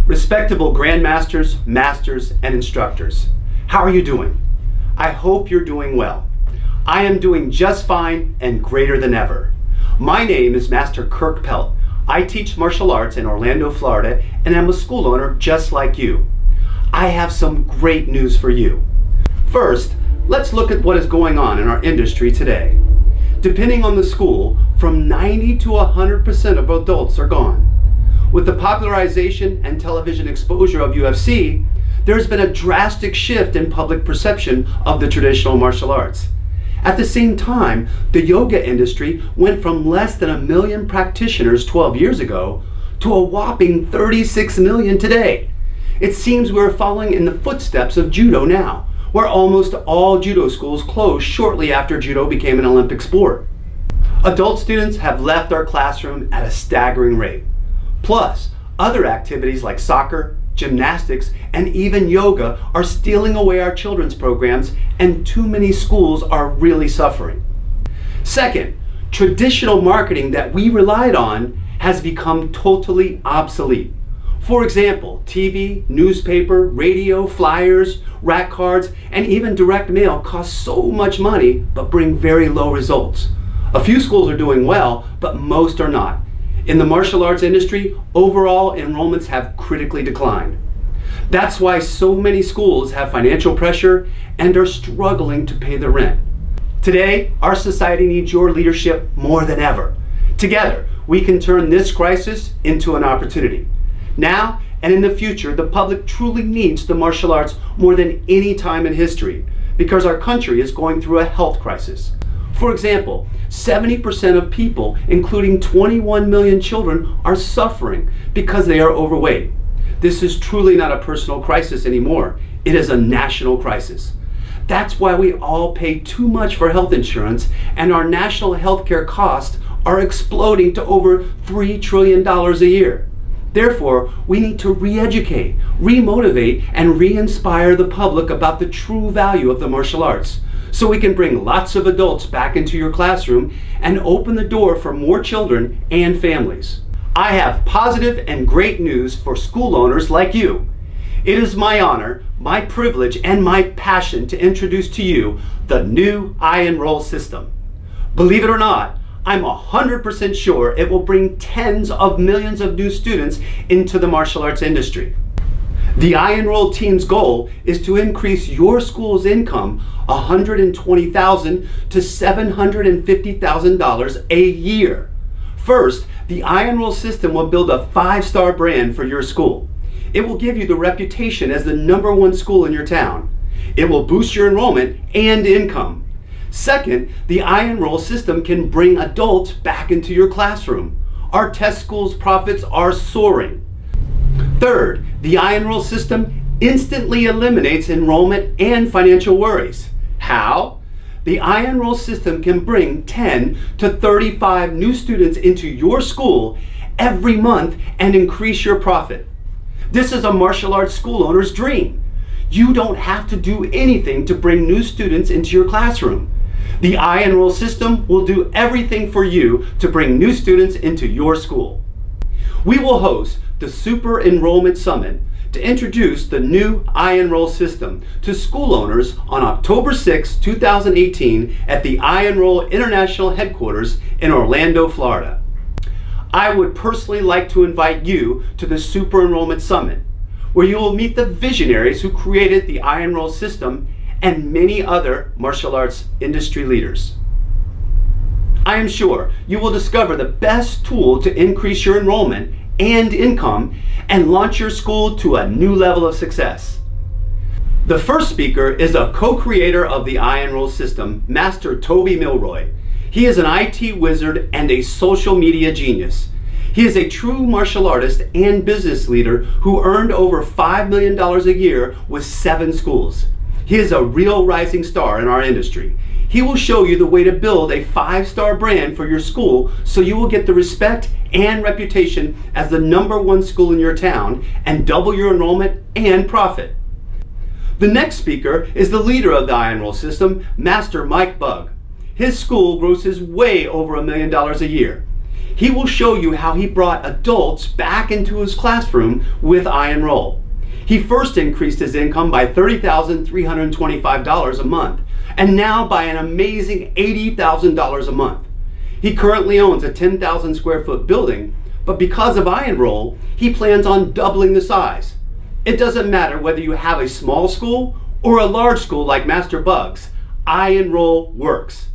Respectable grandmasters, masters, and instructors, how are you doing? I hope you're doing well. I am doing just fine and greater than ever. My name is Master Kirk Pelt. I teach martial arts in Orlando, Florida, and I'm a school owner just like you. I have some great news for you. First, let's look at what is going on in our industry today. Depending on the school, from 90 to 100% of adults are gone. With the popularization and television exposure of UFC, there's been a drastic shift in public perception of the traditional martial arts. At the same time, the yoga industry went from less than 1 million practitioners 12 years ago to a whopping 36 million today. It seems we're following in the footsteps of judo now, where almost all judo schools closed shortly after judo became an Olympic sport. Adult students have left our classroom at a staggering rate. Plus, other activities like soccer, gymnastics, and even yoga are stealing away our children's programs, and too many schools are really suffering. Second, traditional marketing that we relied on has become totally obsolete. For example, TV, newspaper, radio, flyers, rack cards, and even direct mail cost so much money but bring very low results. A few schools are doing well, but most are not. In the martial arts industry, overall enrollments have critically declined. That's why so many schools have financial pressure and are struggling to pay the rent. Today, our society needs your leadership more than ever. Together, we can turn this crisis into an opportunity. Now and in the future, the public truly needs the martial arts more than any time in history because our country is going through a health crisis. For example, 70% of people, including 21 million children, are suffering because they are overweight. This is truly not a personal crisis anymore. It is a national crisis. That's why we all pay too much for health insurance, and our national healthcare costs are exploding to over $3 trillion a year. Therefore, we need to re-educate, re-motivate, and re-inspire the public about the true value of the martial arts, so we can bring lots of adults back into your classroom and open the door for more children and families. I have positive and great news for school owners like you. It is my honor, my privilege, and my passion to introduce to you the new iEnroll system. Believe it or not, I'm 100% sure it will bring tens of millions of new students into the martial arts industry. The iEnroll team's goal is to increase your school's income $120,000 to $750,000 a year. First, the iEnroll system will build a 5-star brand for your school. It will give you the reputation as the #1 school in your town. It will boost your enrollment and income. Second, the iEnroll system can bring adults back into your classroom. Our test school's profits are soaring. Third, the iEnroll system instantly eliminates enrollment and financial worries. How? The iEnroll system can bring 10 to 35 new students into your school every month and increase your profit. This is a martial arts school owner's dream. You don't have to do anything to bring new students into your classroom. The iEnroll system will do everything for you to bring new students into your school. We will host the Super Enrollment Summit to introduce the new iEnroll system to school owners on October 6, 2018 at the iEnroll International Headquarters in Orlando, Florida. I would personally like to invite you to the Super Enrollment Summit, where you will meet the visionaries who created the iEnroll system and many other martial arts industry leaders. I am sure you will discover the best tool to increase your enrollment and income and launch your school to a new level of success. The first speaker is a co-creator of the iEnroll system, Master Toby Milroy. He is an IT wizard and a social media genius. He is a true martial artist and business leader who earned over $5 million a year with 7 schools. He is a real rising star in our industry. He will show you the way to build a 5-star brand for your school so you will get the respect and reputation as the #1 school in your town and double your enrollment and profit. The next speaker is the leader of the iEnroll system, Master Mike Bug. His school grosses way over $1 million a year. He will show you how he brought adults back into his classroom with iEnroll. He first increased his income by $30,325 a month, and now by an amazing $80,000 a month. He currently owns a 10,000 square foot building, but because of iEnroll, he plans on doubling the size. It doesn't matter whether you have a small school or a large school like Master Bugs, iEnroll works.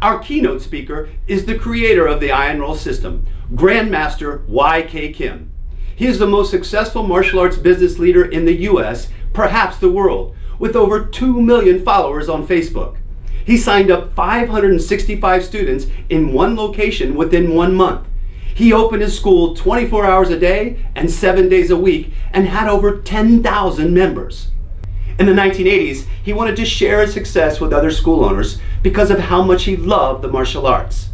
Our keynote speaker is the creator of the iEnroll system, Grandmaster Y.K. Kim. He is the most successful martial arts business leader in the US, perhaps the world, with over 2 million followers on Facebook. He signed up 565 students in one location within 1 month. He opened his school 24 hours a day and 7 days a week and had over 10,000 members. In the 1980s, he wanted to share his success with other school owners because of how much he loved the martial arts.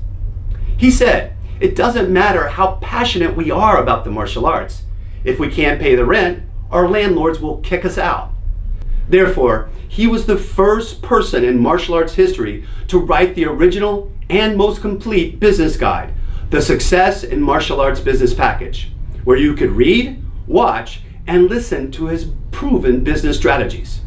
He said, "It doesn't matter how passionate we are about the martial arts. If we can't pay the rent, our landlords will kick us out." Therefore, he was the first person in martial arts history to write the original and most complete business guide, the Success in Martial Arts Business Package, where you could read, watch, and listen to his proven business strategies.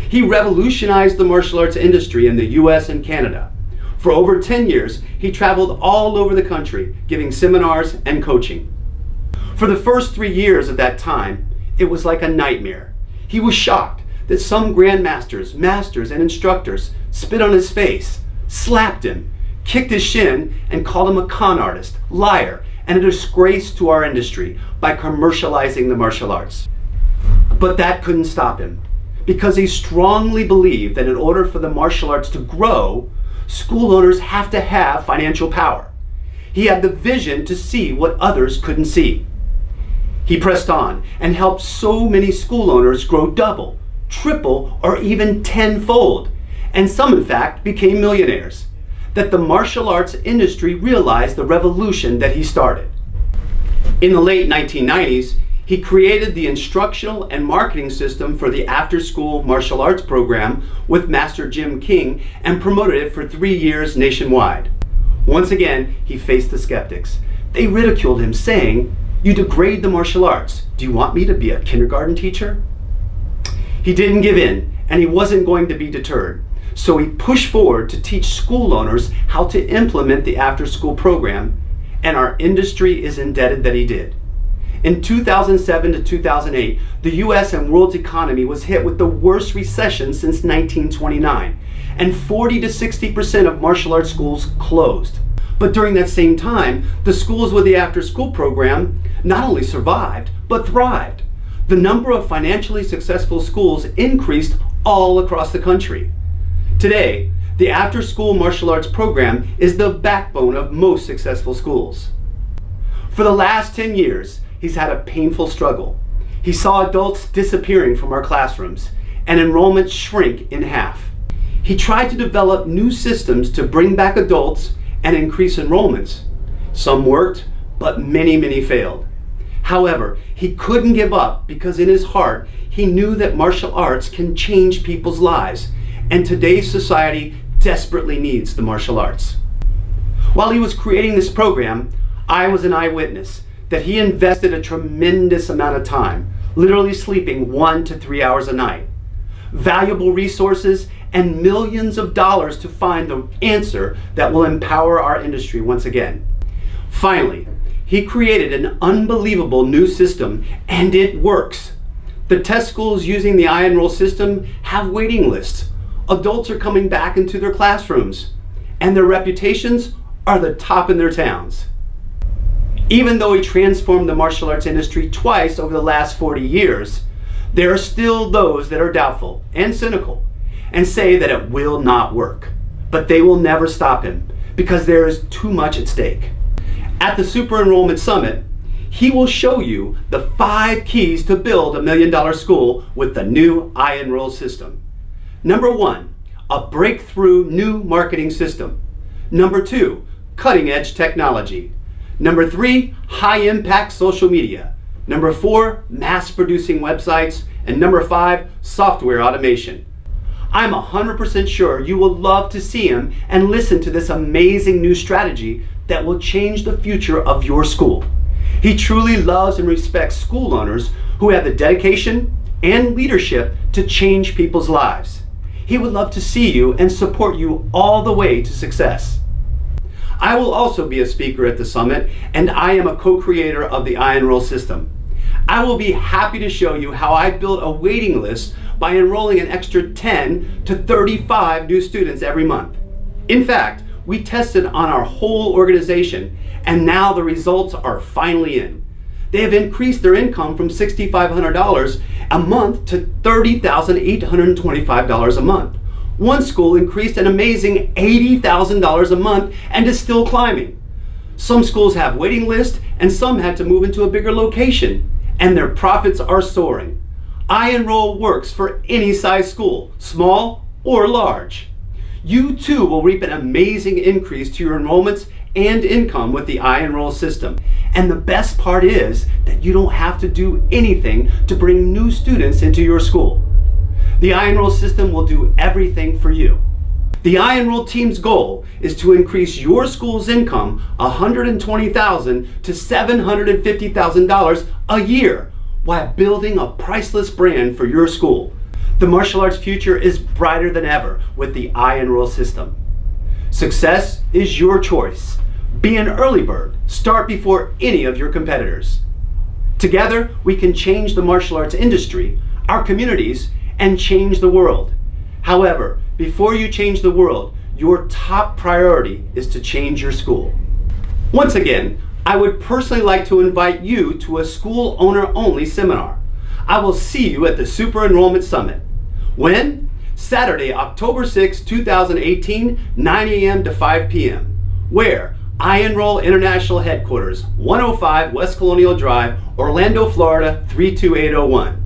He revolutionized the martial arts industry in the US and Canada. For over 10 years, he traveled all over the country, giving seminars and coaching. For the first 3 years of that time, it was like a nightmare. He was shocked that some grandmasters, masters, and instructors spit on his face, slapped him, kicked his shin, and called him a con artist, liar, and a disgrace to our industry by commercializing the martial arts. But that couldn't stop him, because he strongly believed that in order for the martial arts to grow, school owners have to have financial power. He had the vision to see what others couldn't see. He pressed on and helped so many school owners grow double, triple, or even tenfold, and some in fact became millionaires, that the martial arts industry realized the revolution that he started. In the late 1990s, he created the instructional and marketing system for the after-school martial arts program with Master Jim King and promoted it for 3 years nationwide. Once again, he faced the skeptics. They ridiculed him, saying, "You degrade the martial arts. Do you want me to be a kindergarten teacher?" He didn't give in, and he wasn't going to be deterred. So he pushed forward to teach school owners how to implement the after-school program, and our industry is indebted that he did. In 2007 to 2008, the US and world's economy was hit with the worst recession since 1929, and 40 to 60% of martial arts schools closed. But during that same time, the schools with the after-school program not only survived, but thrived. The number of financially successful schools increased all across the country. Today, the after-school martial arts program is the backbone of most successful schools. For the last 10 years, he's had a painful struggle. He saw adults disappearing from our classrooms and enrollment shrink in half. He tried to develop new systems to bring back adults and increase enrollments. Some worked, but many failed. However, he couldn't give up because in his heart, he knew that martial arts can change people's lives, and today's society desperately needs the martial arts. While he was creating this program, I was an eyewitness that he invested a tremendous amount of time, literally sleeping 1 to 3 hours a night, valuable resources, and millions of dollars to find the answer that will empower our industry once again. Finally, he created an unbelievable new system, and it works. The test schools using the iEnroll system have waiting lists. Adults are coming back into their classrooms, and their reputations are the top in their towns. Even though he transformed the martial arts industry twice over the last 40 years, there are still those that are doubtful and cynical and say that it will not work. But they will never stop him because there is too much at stake. At the Super Enrollment Summit, he will show you the 5 keys to build $1 million school with the new iEnroll system. Number 1, a breakthrough new marketing system. Number 2, cutting edge technology. Number 3, high impact social media. Number 4, mass producing websites. And number 5, software automation. I'm 100% sure you will love to see him and listen to this amazing new strategy that will change the future of your school. He truly loves and respects school owners who have the dedication and leadership to change people's lives. He would love to see you and support you all the way to success. I will also be a speaker at the summit, and I am a co-creator of the iEnroll system. I will be happy to show you how I built a waiting list by enrolling an extra 10 to 35 new students every month. In fact, we tested on our whole organization, and now the results are finally in. They have increased their income from $6,500 a month to $30,825 a month. One school increased an amazing $80,000 a month and is still climbing. Some schools have waiting lists, and some had to move into a bigger location, and their profits are soaring. iEnroll works for any size school, small or large. You too will reap an amazing increase to your enrollments and income with the iEnroll system. And the best part is that you don't have to do anything to bring new students into your school. The iEnroll system will do everything for you. The iEnroll team's goal is to increase your school's income $120,000 to $750,000 a year while building a priceless brand for your school. The martial arts future is brighter than ever with the iEnroll system. Success is your choice. Be an early bird. Start before any of your competitors. Together, we can change the martial arts industry, our communities, and change the world. However, before you change the world, your top priority is to change your school. Once again, I would personally like to invite you to a school owner only seminar. I will see you at the Super Enrollment Summit. When? Saturday, October 6, 2018, 9 a.m. to 5 p.m. Where? iEnroll International Headquarters, 105 West Colonial Drive, Orlando, Florida, 32801.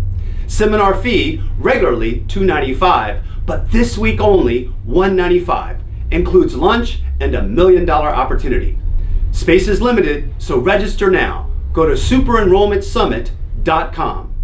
Seminar fee, regularly $295, but this week only $195. Includes lunch and $1 million opportunity. Space is limited, so register now. Go to superenrollmentsummit.com.